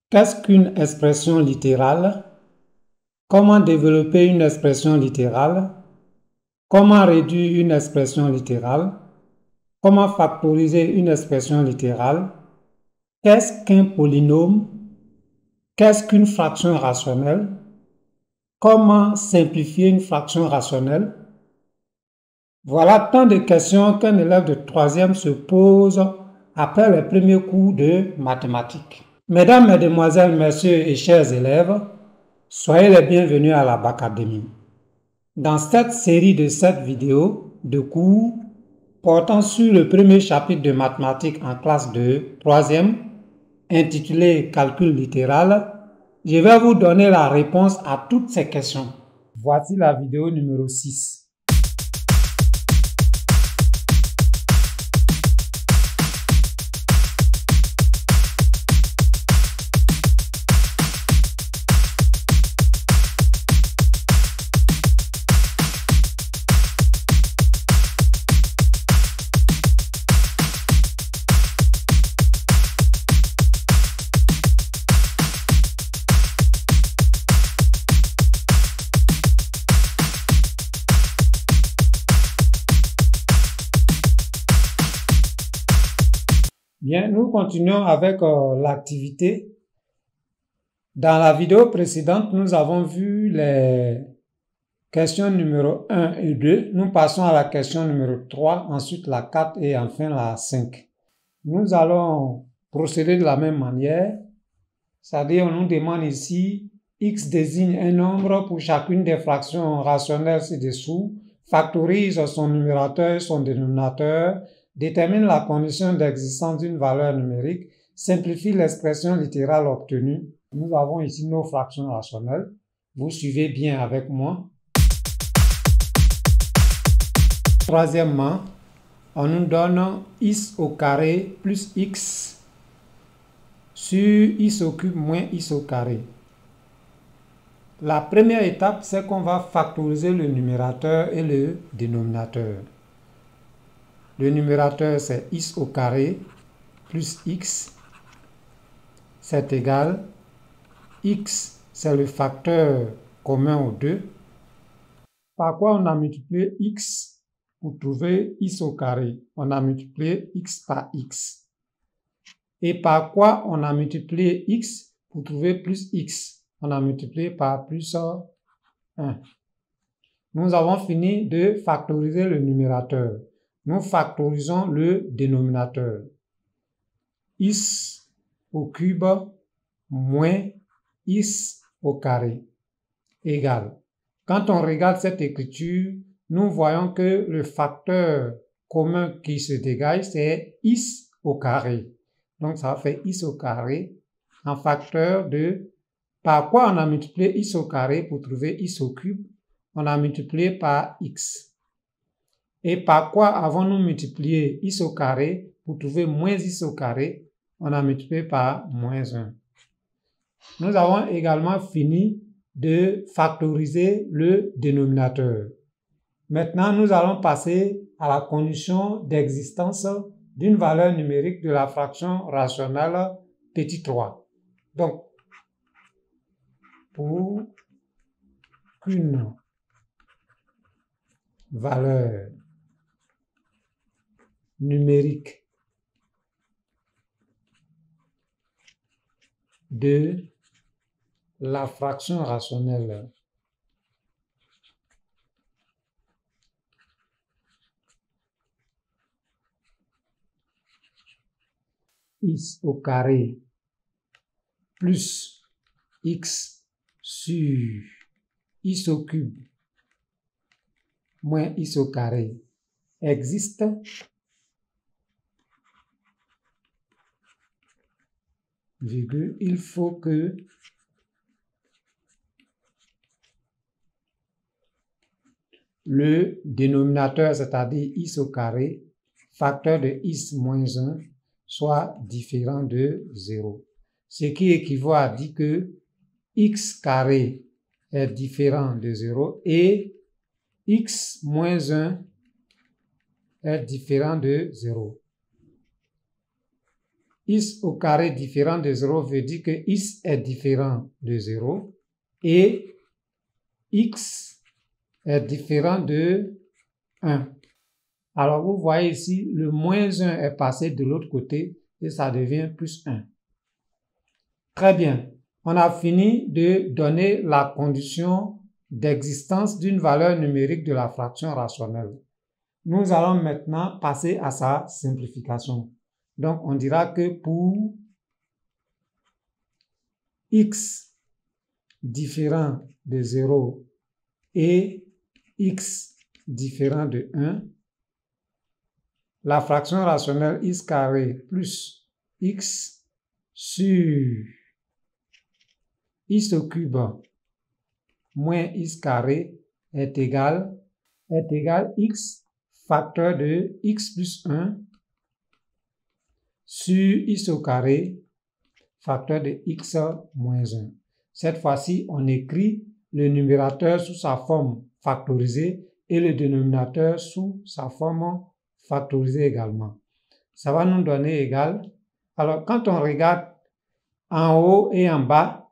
Qu'est-ce qu'une expression littérale? Comment développer une expression littérale? Comment réduire une expression littérale? Comment factoriser une expression littérale? Qu'est-ce qu'un polynôme? Qu'est-ce qu'une fraction rationnelle? Comment simplifier une fraction rationnelle? Voilà tant de questions qu'un élève de 3e se pose après les premiers cours de mathématiques. Mesdames, Mesdemoiselles, Messieurs et chers élèves, soyez les bienvenus à la Bacadémie. Dans cette série de 7 vidéos de cours portant sur le premier chapitre de mathématiques en classe de 3e, intitulé Calcul littéral, je vais vous donner la réponse à toutes ces questions. Voici la vidéo numéro 6. Bien, nous continuons avec l'activité. Dans la vidéo précédente, nous avons vu les questions numéro 1 et 2. Nous passons à la question numéro 3, ensuite la 4 et enfin la 5. Nous allons procéder de la même manière, c'est-à-dire on nous demande ici x désigne un nombre pour chacune des fractions rationnelles ci-dessous, factorise son numérateur et son dénominateur, détermine la condition d'existence d'une valeur numérique, simplifie l'expression littérale obtenue. Nous avons ici nos fractions rationnelles. Vous suivez bien avec moi. Troisièmement, on nous donne x au carré plus x sur x au cube moins x au carré. La première étape, c'est qu'on va factoriser le numérateur et le dénominateur. Le numérateur, c'est x au carré plus x, c'est égal. X, c'est le facteur commun aux deux. Par quoi on a multiplié x pour trouver x au carré? On a multiplié x par x. Et par quoi on a multiplié x pour trouver plus x? On a multiplié par plus 1. Nous avons fini de factoriser le numérateur. Nous factorisons le dénominateur. X au cube moins x au carré égale. Quand on regarde cette écriture, nous voyons que le facteur commun qui se dégage, c'est x au carré. Donc, ça fait x au carré en facteur de... Par quoi on a multiplié x au carré pour trouver x au cube? On a multiplié par x. Et par quoi avons-nous multiplié x au carré pour trouver moins x au carré? On a multiplié par moins 1. Nous avons également fini de factoriser le dénominateur. Maintenant, nous allons passer à la condition d'existence d'une valeur numérique de la fraction rationnelle petit 3. Donc, pour qu'une valeur numérique de la fraction rationnelle x au carré plus x sur x au cube moins x au carré existe, virgule, il faut que le dénominateur, c'est-à-dire x au carré, facteur de x moins 1, soit différent de 0. Ce qui équivaut à dire que x carré est différent de 0 et x moins 1 est différent de 0. x au carré différent de 0 veut dire que x est différent de 0 et x est différent de 1. Alors, vous voyez ici, le moins 1 est passé de l'autre côté et ça devient plus 1. Très bien. On a fini de donner la condition d'existence d'une valeur numérique de la fraction rationnelle. Nous allons maintenant passer à sa simplification. Donc, on dira que pour x différent de 0 et x différent de 1, la fraction rationnelle x carré plus x sur x au cube moins x carré est égal x facteur de x plus 1 sur x au carré facteur de x moins 1. Cette fois-ci, on écrit le numérateur sous sa forme factorisée et le dénominateur sous sa forme factorisée également. Ça va nous donner égal. Alors, quand on regarde en haut et en bas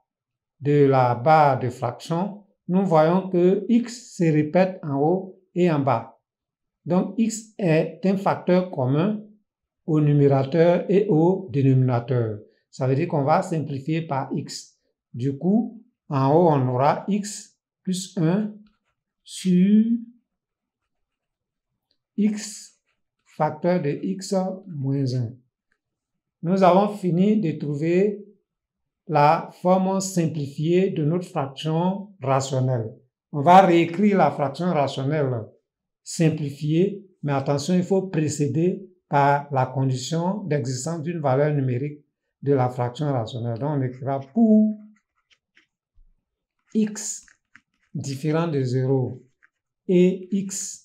de la barre de fraction, nous voyons que x se répète en haut et en bas. Donc, x est un facteur commun au numérateur et au dénominateur. Ça veut dire qu'on va simplifier par x. Du coup, en haut, on aura x plus 1 sur x facteur de x moins 1. Nous avons fini de trouver la forme simplifiée de notre fraction rationnelle. On va réécrire la fraction rationnelle simplifiée, mais attention, il faut précéder par la condition d'existence d'une valeur numérique de la fraction rationnelle. Donc, on écrira pour x différent de 0 et x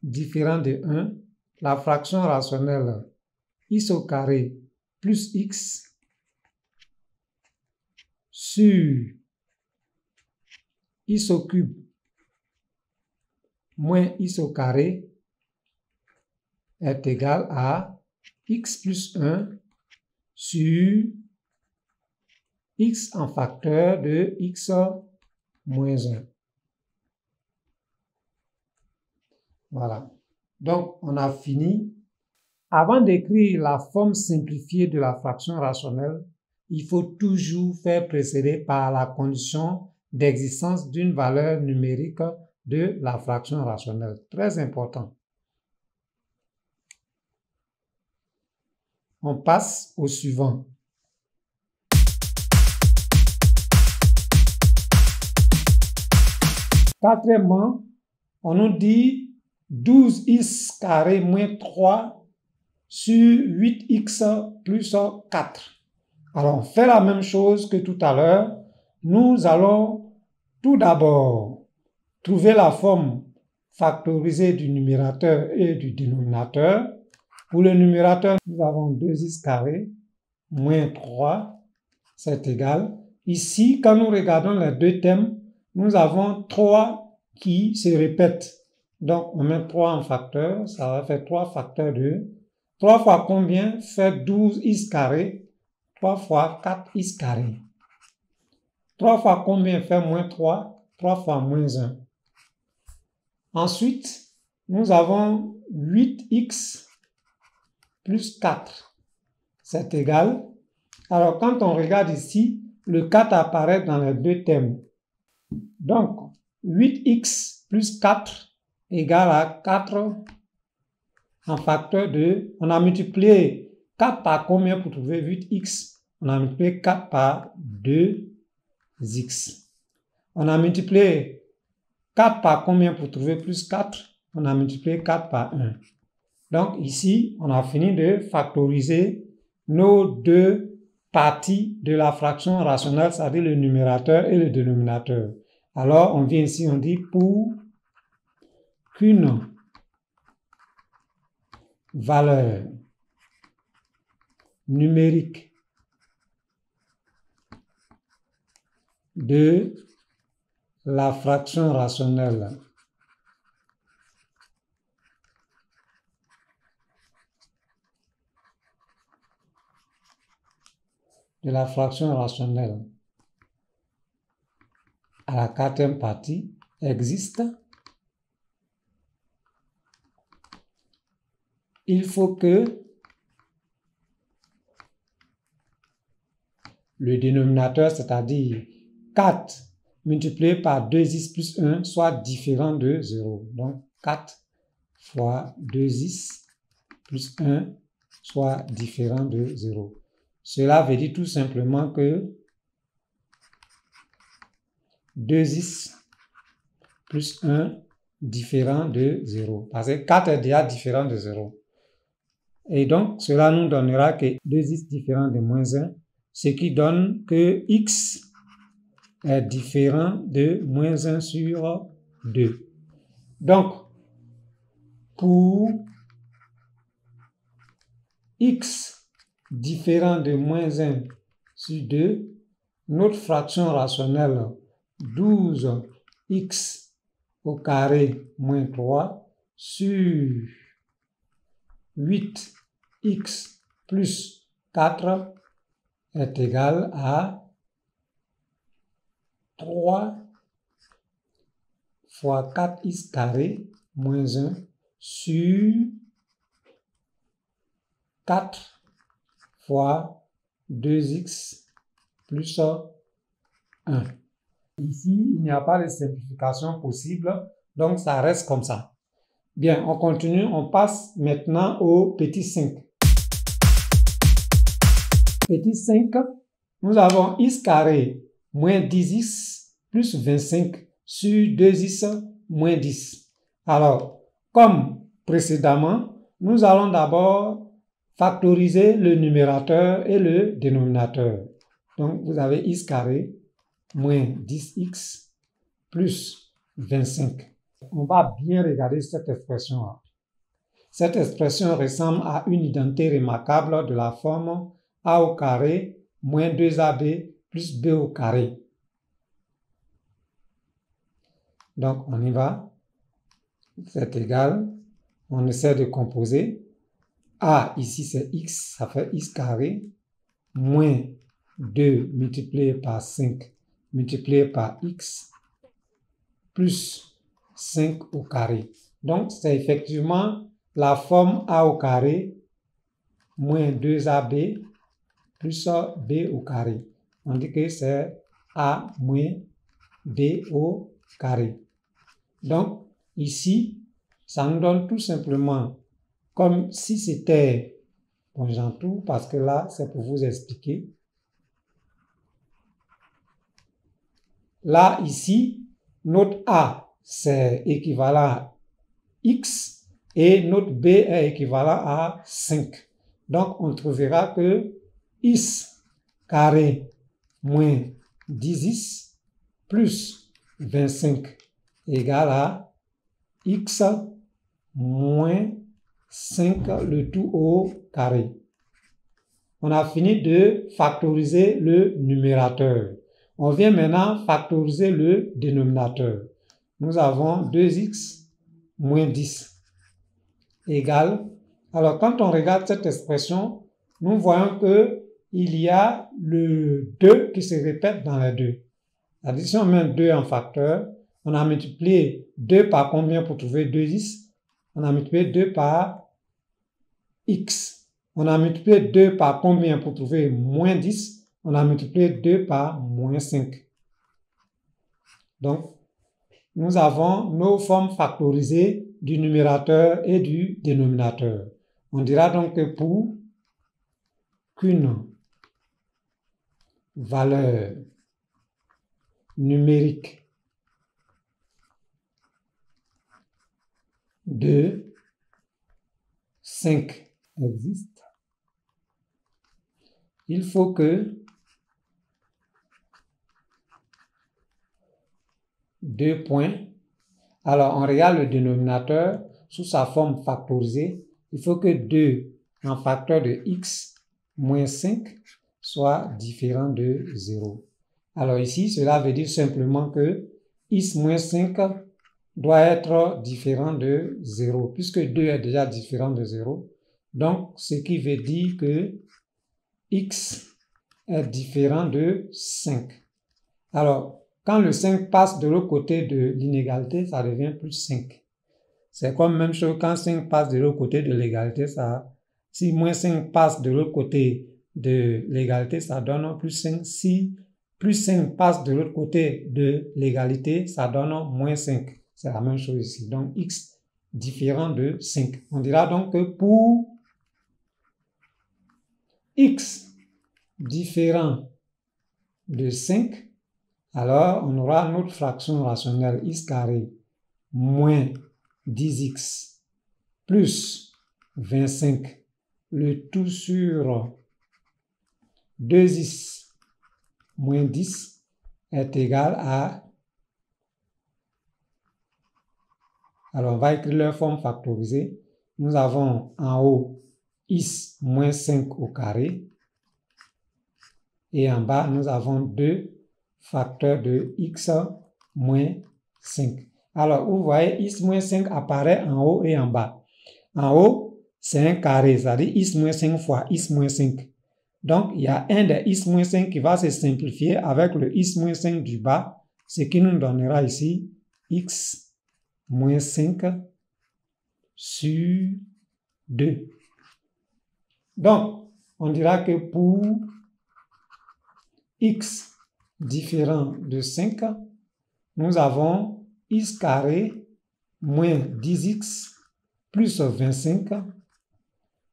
différent de 1, la fraction rationnelle x au carré plus x sur x au cube moins x au carré est égal à x plus 1 sur x en facteur de x moins 1. Voilà. Donc, on a fini. Avant d'écrire la forme simplifiée de la fraction rationnelle, il faut toujours faire précéder par la condition d'existence d'une valeur numérique de la fraction rationnelle. Très important. On passe au suivant. Quatrièmement, on nous dit 12x carré moins 3 sur 8x plus 4. Alors, on fait la même chose que tout à l'heure. Nous allons tout d'abord trouver la forme factorisée du numérateur et du dénominateur. Pour le numérateur, nous avons 2x carré moins 3, c'est égal. Ici, quand nous regardons les deux termes, nous avons 3 qui se répètent. Donc, on met 3 en facteur, ça va faire 3 facteurs de 3 fois combien fait 12x carré? 3 fois 4x carré. 3 fois combien fait moins 3? 3 fois moins 1. Ensuite, nous avons 8x plus 4. C'est égal. Alors, quand on regarde ici, le 4 apparaît dans les deux termes. Donc, 8x plus 4 égale à 4 en facteur de... On a multiplié 4 par combien pour trouver 8x? On a multiplié 4 par 2x. On a multiplié 4 par combien pour trouver plus 4? On a multiplié 4 par 1. Donc ici, on a fini de factoriser nos deux parties de la fraction rationnelle, c'est-à-dire le numérateur et le dénominateur. Alors, on vient ici, on dit pour qu'une valeur numérique de la fraction rationnelle de la fraction rationnelle à la quatrième partie existe, il faut que le dénominateur, c'est-à-dire 4 multiplié par 2x plus 1, soit différent de 0. Donc 4 fois 2x plus 1 soit différent de 0. Cela veut dire tout simplement que 2x plus 1 différent de 0. Parce que 4 est déjà différent de 0. Et donc, cela nous donnera que 2x différent de moins 1, ce qui donne que x est différent de moins 1 sur 2. Donc, pour x différent de moins 1 sur 2, notre fraction rationnelle 12x au carré moins 3 sur 8x plus 4 est égal à 3 fois 4x carré moins 1 sur 4 fois 2x plus 1. Ici, il n'y a pas de simplification possible, donc ça reste comme ça. Bien, on continue, on passe maintenant au petit 5. Petit 5, nous avons x carré moins 10x plus 25 sur 2x moins 10. Alors, comme précédemment, nous allons d'abord factoriser le numérateur et le dénominateur. Donc, vous avez x carré moins 10x plus 25. On va bien regarder cette expression-là. Cette expression ressemble à une identité remarquable de la forme a au carré moins 2ab plus b au carré. Donc, on y va. C'est égal. On essaie de composer. A, ici, c'est x, ça fait x carré, moins 2 multiplié par 5 multiplié par x, plus 5 au carré. Donc, c'est effectivement la forme a au carré, moins 2ab, plus b au carré. On dit que c'est a moins b au carré. Donc, ici, ça nous donne tout simplement comme si c'était, bon, j'entoure parce que là, c'est pour vous expliquer. Là, ici, notre A, c'est équivalent à X et notre B est équivalent à 5. Donc, on trouvera que X carré moins 10X plus 25 égale à X moins 5 le tout au carré. On a fini de factoriser le numérateur. On vient maintenant factoriser le dénominateur. Nous avons 2x moins 10 égale. Alors, quand on regarde cette expression, nous voyons qu'il y a le 2 qui se répète dans les deux. C'est-à-dire, si on met 2 en facteur, on a multiplié 2 par combien pour trouver 2x? On a multiplié 2 par x. On a multiplié 2 par combien pour trouver moins 10? On a multiplié 2 par moins 5. Donc, nous avons nos formes factorisées du numérateur et du dénominateur. On dira donc que pour qu'une valeur numérique de 5 existe, il faut que 2 points. Alors, on regarde le dénominateur sous sa forme factorisée. Il faut que 2 en facteur de x moins 5 soit différent de 0. Alors ici, cela veut dire simplement que x moins 5 doit être différent de 0, puisque 2 est déjà différent de 0. Donc, ce qui veut dire que x est différent de 5. Alors, quand le 5 passe de l'autre côté de l'inégalité, ça devient plus 5. C'est comme même chose quand 5 passe de l'autre côté de l'égalité, si moins 5 passe de l'autre côté de l'égalité, ça donne plus 5. Si plus 5 passe de l'autre côté de l'égalité, ça donne moins 5. C'est la même chose ici. Donc, x différent de 5. On dira donc que pour x différent de 5, alors on aura notre fraction rationnelle x carré moins 10x plus 25, le tout sur 2x moins 10 est égal à... Alors, on va écrire leur forme factorisée. Nous avons en haut x moins 5 au carré. Et en bas, nous avons 2 facteurs de x moins 5. Alors, vous voyez, x moins 5 apparaît en haut et en bas. En haut, c'est un carré, c'est-à-dire x moins 5 fois x moins 5. Donc, il y a un des x moins 5 qui va se simplifier avec le x moins 5 du bas, ce qui nous donnera ici x moins 5 sur 2. Donc, on dira que pour x différent de 5, nous avons x carré moins 10x plus 25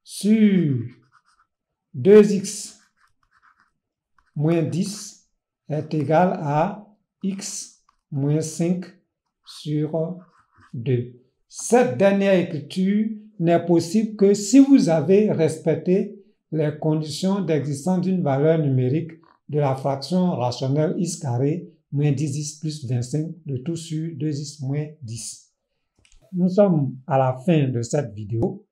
sur 2x moins 10 est égal à x moins 5 sur 2. Cette dernière écriture n'est possible que si vous avez respecté les conditions d'existence d'une valeur numérique de la fraction rationnelle x carré moins 10x plus 25, le tout sur 2x moins 10. Nous sommes à la fin de cette vidéo.